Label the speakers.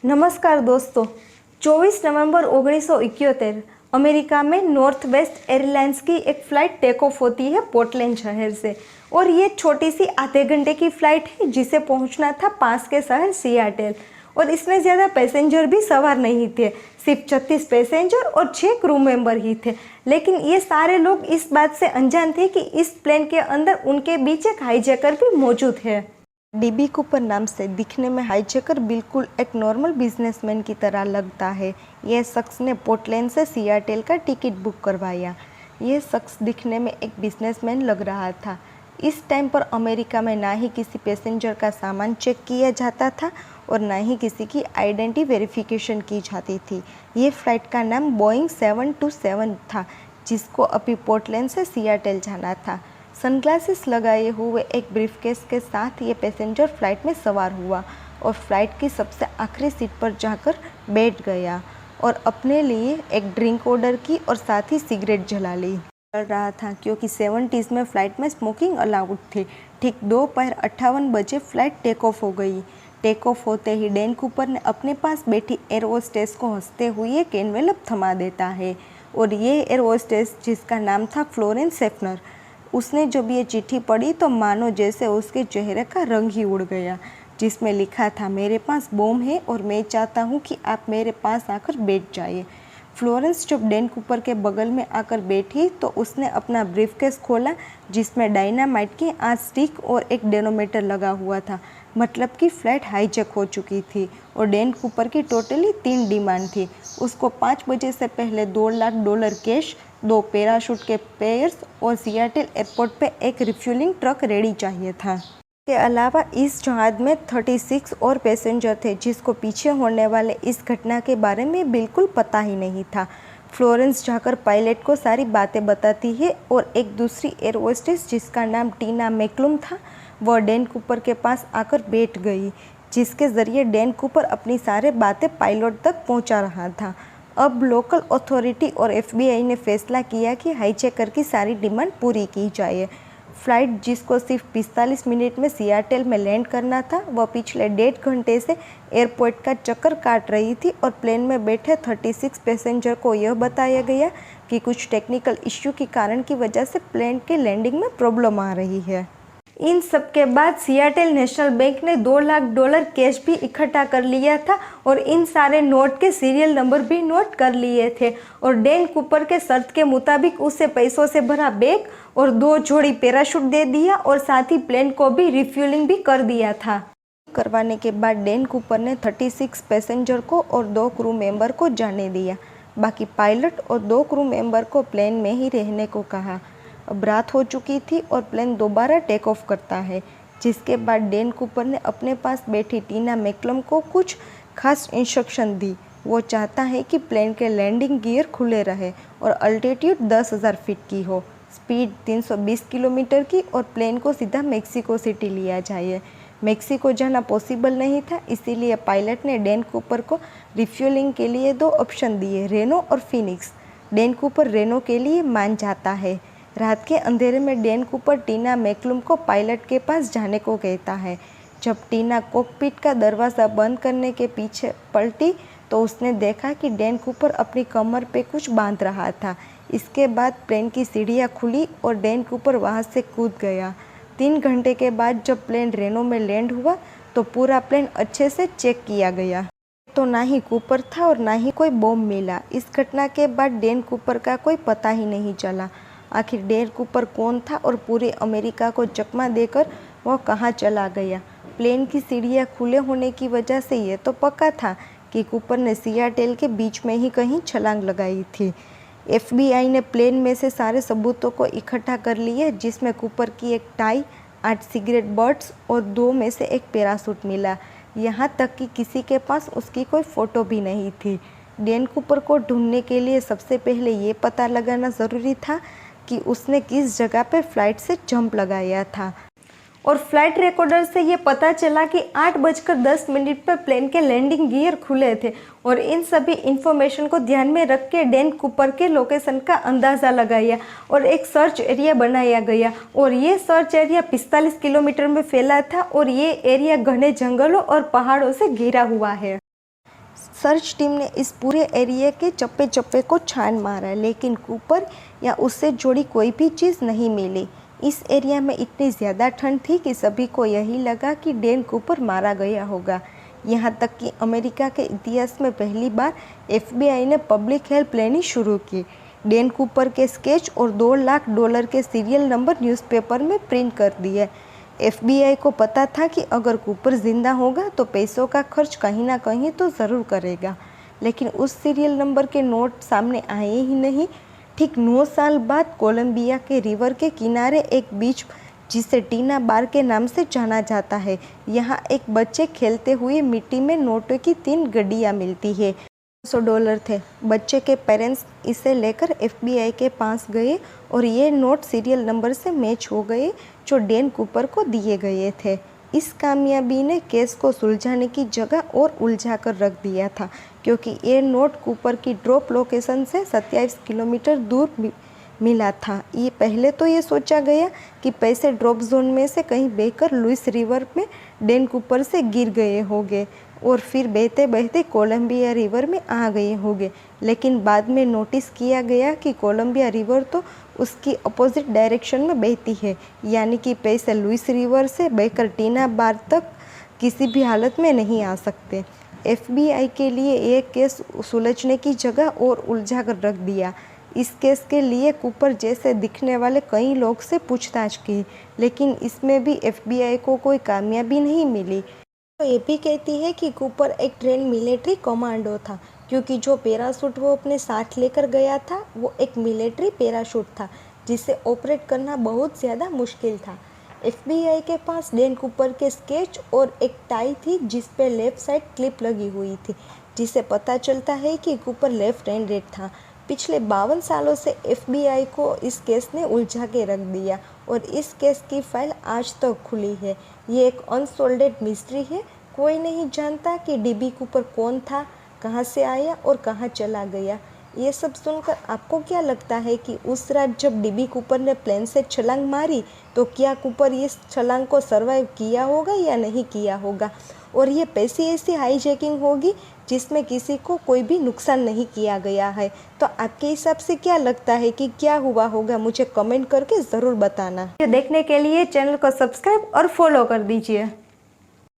Speaker 1: नमस्कार दोस्तों। 24 नवंबर 1971 अमेरिका में नॉर्थ वेस्ट एयरलाइंस की एक फ़्लाइट टेक ऑफ होती है पोर्टलैंड शहर से। और ये छोटी सी आधे घंटे की फ़्लाइट है जिसे पहुंचना था पास के शहर सियाटल। और इसमें ज़्यादा पैसेंजर भी सवार नहीं थे, सिर्फ 36 पैसेंजर और 6 क्रू मेंबर ही थे। लेकिन ये सारे लोग इस बात से अनजान थे कि इस प्लेन के अंदर उनके बीच एक हाईजैकर भी मौजूद है। डीबी कूपर नाम से दिखने में हाईजैकर बिल्कुल एक नॉर्मल बिजनेसमैन की तरह लगता है। यह शख्स ने पोर्टलैंड से सियाटल का टिकट बुक करवाया। यह शख्स दिखने में एक बिजनेसमैन लग रहा था। इस टाइम पर अमेरिका में ना ही किसी पैसेंजर का सामान चेक किया जाता था और ना ही किसी की आइडेंटिटी वेरिफिकेशन की जाती थी। ये फ़्लाइट का नाम बोइंग 727 था, जिसको अभी पोर्टलैंड से सियाटल जाना था। सनग्लासेस लगाए हुए एक ब्रीफकेस के साथ ये पैसेंजर फ़्लाइट में सवार हुआ और फ्लाइट की सबसे आखिरी सीट पर जाकर बैठ गया और अपने लिए एक ड्रिंक ऑर्डर की और साथ ही सिगरेट जला ली। चल रहा था क्योंकि 70s में फ़्लाइट में स्मोकिंग अलाउड थी। ठीक दोपहर 58 बजे फ़्लाइट टेक ऑफ हो गई। टेक ऑफ होते ही डैन कूपर ने अपने पास बैठी एयर होस्टेस को हंसते हुए एक एनवेलप थमा देता है। और ये एयर होस्टेस, जिसका नाम था फ्लोरेंस सेफनर, उसने जब ये चिट्ठी पढ़ी तो मानो जैसे उसके चेहरे का रंग ही उड़ गया, जिसमें लिखा था, मेरे पास बॉम्ब है और मैं चाहता हूँ कि आप मेरे पास आकर बैठ जाइए। फ्लोरेंस जब डैन कूपर के बगल में आकर बैठी तो उसने अपना ब्रीफकेस खोला, जिसमें डायनामाइट की 8 स्टिक और एक डेनोमीटर लगा हुआ था। मतलब कि फ़्लाइट हाईजैक हो चुकी थी और डैन कूपर की टोटली 3 डिमांड थी। उसको 5 बजे से पहले $2 लाख कैश, 2 पैराशूट के पेयर्स और सियाटल एयरपोर्ट पे एक रिफ्यूलिंग ट्रक रेडी चाहिए था। के अलावा इस जहाज़ में 36 और पैसेंजर थे, जिसको पीछे होने वाले इस घटना के बारे में बिल्कुल पता ही नहीं था। फ्लोरेंस जाकर पायलट को सारी बातें बताती है और एक दूसरी एयर होस्टेस, जिसका नाम टीना मैकलुम था, वह डैन कूपर के पास आकर बैठ गई, जिसके ज़रिए डैन कूपर अपनी सारी बातें पायलट तक पहुंचा रहा था। अब लोकल अथॉरिटी और FBI ने फैसला किया कि हाईजैकर की सारी डिमांड पूरी की जाए। फ़्लाइट, जिसको सिर्फ 45 मिनट में सियाटल में लैंड करना था, वह पिछले 1.5 घंटे से एयरपोर्ट का चक्कर काट रही थी और प्लेन में बैठे 36 पैसेंजर को यह बताया गया कि कुछ टेक्निकल इश्यू के कारण की वजह से प्लेन के लैंडिंग में प्रॉब्लम आ रही है। इन सब के बाद सियाटल नेशनल बैंक ने $2 लाख कैश भी इकट्ठा कर लिया था और इन सारे नोट के सीरियल नंबर भी नोट कर लिए थे। और डैन कूपर के शर्त के मुताबिक उसे पैसों से भरा बैग और 2 जोड़ी पैराशूट दे दिया और साथ ही प्लेन को भी रिफ्यूलिंग भी कर दिया था। करवाने के बाद डैन कूपर ने 36 पैसेंजर को और 2 क्रू मेंबर को जाने दिया। बाकी पायलट और 2 क्रू मेंबर को प्लेन में ही रहने को कहा। अब रात हो चुकी थी और प्लेन दोबारा टेक ऑफ करता है, जिसके बाद डैन कूपर ने अपने पास बैठी टीना मैकलम को कुछ खास इंस्ट्रक्शन दी। वो चाहता है कि प्लेन के लैंडिंग गियर खुले रहे और अल्टीट्यूड 10,000 फीट की हो, स्पीड 320 किलोमीटर की और प्लेन को सीधा मेक्सिको सिटी लिया जाए। मेक्सिको जाना पॉसिबल नहीं था, इसीलिए पायलट ने डैन कूपर को रिफ्यूलिंग के लिए 2 ऑप्शन दिए, रेनो और फिनिक्स। डैन कूपर रेनो के लिए मान जाता है। रात के अंधेरे में डैन कूपर टीना मैकलुम को पायलट के पास जाने को कहता है। जब टीना कॉकपिट का दरवाज़ा बंद करने के पीछे पलटी तो उसने देखा कि डैन कूपर अपनी कमर पे कुछ बांध रहा था। इसके बाद प्लेन की सीढ़ियाँ खुली और डैन कूपर वहाँ से कूद गया। 3 घंटे के बाद जब प्लेन रेनो में लैंड हुआ तो पूरा प्लेन अच्छे से चेक किया गया। तो ना ही कूपर था और ना ही कोई बॉम्ब मिला। इस घटना के बाद डैन कूपर का कोई पता ही नहीं चला। आखिर डैन कूपर कौन था और पूरे अमेरिका को चकमा देकर वह कहाँ चला गया। प्लेन की सीढ़ियाँ खुले होने की वजह से ये तो पक्का था कि कूपर ने सियाटल के बीच में ही कहीं छलांग लगाई थी। FBI ने प्लेन में से सारे सबूतों को इकट्ठा कर लिया, जिसमें कूपर की एक टाई, 8 सिगरेट बट्स और 2 में से एक पैराशूट मिला। यहाँ तक कि किसी के पास उसकी कोई फ़ोटो भी नहीं थी। डैन कूपर को ढूंढने के लिए सबसे पहले ये पता लगाना ज़रूरी था कि उसने किस जगह पर फ़्लाइट से जंप लगाया था। और फ्लाइट रिकॉर्डर से ये पता चला कि 8:10 पर प्लेन के लैंडिंग गियर खुले थे। और इन सभी इंफॉर्मेशन को ध्यान में रख के डैन कूपर के लोकेशन का अंदाज़ा लगाया और एक सर्च एरिया बनाया गया। और ये सर्च एरिया 45 किलोमीटर में फैला था और ये एरिया घने जंगलों और पहाड़ों से घिरा हुआ है। सर्च टीम ने इस पूरे एरिया के चप्पे चप्पे को छान मारा, लेकिन कूपर या उससे जुड़ी कोई भी चीज़ नहीं मिली। इस एरिया में इतनी ज़्यादा ठंड थी कि सभी को यही लगा कि डैन कूपर मारा गया होगा। यहाँ तक कि अमेरिका के इतिहास में पहली बार FBI ने पब्लिक हेल्प लेनी शुरू की। डैन कूपर के स्केच और $2 लाख के सीरियल नंबर न्यूज़पेपर में प्रिंट कर दिए। FBI को पता था कि अगर कूपर जिंदा होगा तो पैसों का खर्च कहीं ना कहीं तो ज़रूर करेगा, लेकिन उस सीरियल नंबर के नोट सामने आए ही नहीं। ठीक 9 साल बाद कोलंबिया के रिवर के किनारे एक बीच जिसे टीना बार के नाम से जाना जाता है, यहाँ एक बच्चे खेलते हुए मिट्टी में नोटों की 3 गड्डियाँ मिलती है। $100 थे। बच्चे के पेरेंट्स इसे लेकर FBI के पास गए और ये नोट सीरियल नंबर से मैच हो गए जो डैन कूपर को दिए गए थे। इस कामयाबी ने केस को सुलझाने की जगह और उलझा कर रख दिया था, क्योंकि ये नोट कूपर की ड्रॉप लोकेशन से 27 किलोमीटर दूर मिला था। ये पहले तो ये सोचा गया कि पैसे ड्रॉप जोन में से कहीं बहकर लुइस रिवर में डैन कूपर से गिर गए होंगे और फिर बहते बहते कोलंबिया रिवर में आ गए होंगे, लेकिन बाद में नोटिस किया गया कि कोलंबिया रिवर तो उसकी अपोजिट डायरेक्शन में बहती है, यानी कि पैसे लुइस रिवर से बहकर टीना बार तक किसी भी हालत में नहीं आ सकते। FBI के लिए ये केस सुलझने की जगह और उलझा कर रख दिया। इस केस के लिए कूपर जैसे दिखने वाले कई लोग से पूछताछ की, लेकिन इसमें भी FBI को कोई कामयाबी नहीं मिली। तो ये भी कहती है कि कूपर एक ट्रेंड मिलिट्री कमांडो था, क्योंकि जो पैराशूट वो अपने साथ लेकर गया था वो एक मिलिट्री पैराशूट था जिसे ऑपरेट करना बहुत ज़्यादा मुश्किल था। FBI के पास डैन कूपर के स्केच और एक टाई थी जिस पे लेफ़्ट साइड क्लिप लगी हुई थी, जिसे पता चलता है कि कूपर लेफ्ट हैंडेड था। पिछले 52 सालों से FBI को इस केस ने उलझा के रख दिया और इस केस की फाइल आज तक खुली है। ये एक अनसोल्डेड मिस्ट्री है। कोई नहीं जानता कि DB कूपर कौन था, कहाँ से आया और कहाँ चला गया। ये सब सुनकर आपको क्या लगता है कि उस रात जब DB कूपर ने प्लेन से छलांग मारी तो क्या कूपर इस छलांग को सर्वाइव किया होगा या नहीं किया होगा, और ये ऐसी हाईजैकिंग होगी जिसमें किसी को कोई भी नुकसान नहीं किया गया है। तो आपके हिसाब से क्या लगता है कि क्या हुआ होगा, मुझे कमेंट करके ज़रूर बताना। देखने के लिए चैनल को सब्सक्राइब और फॉलो कर दीजिए।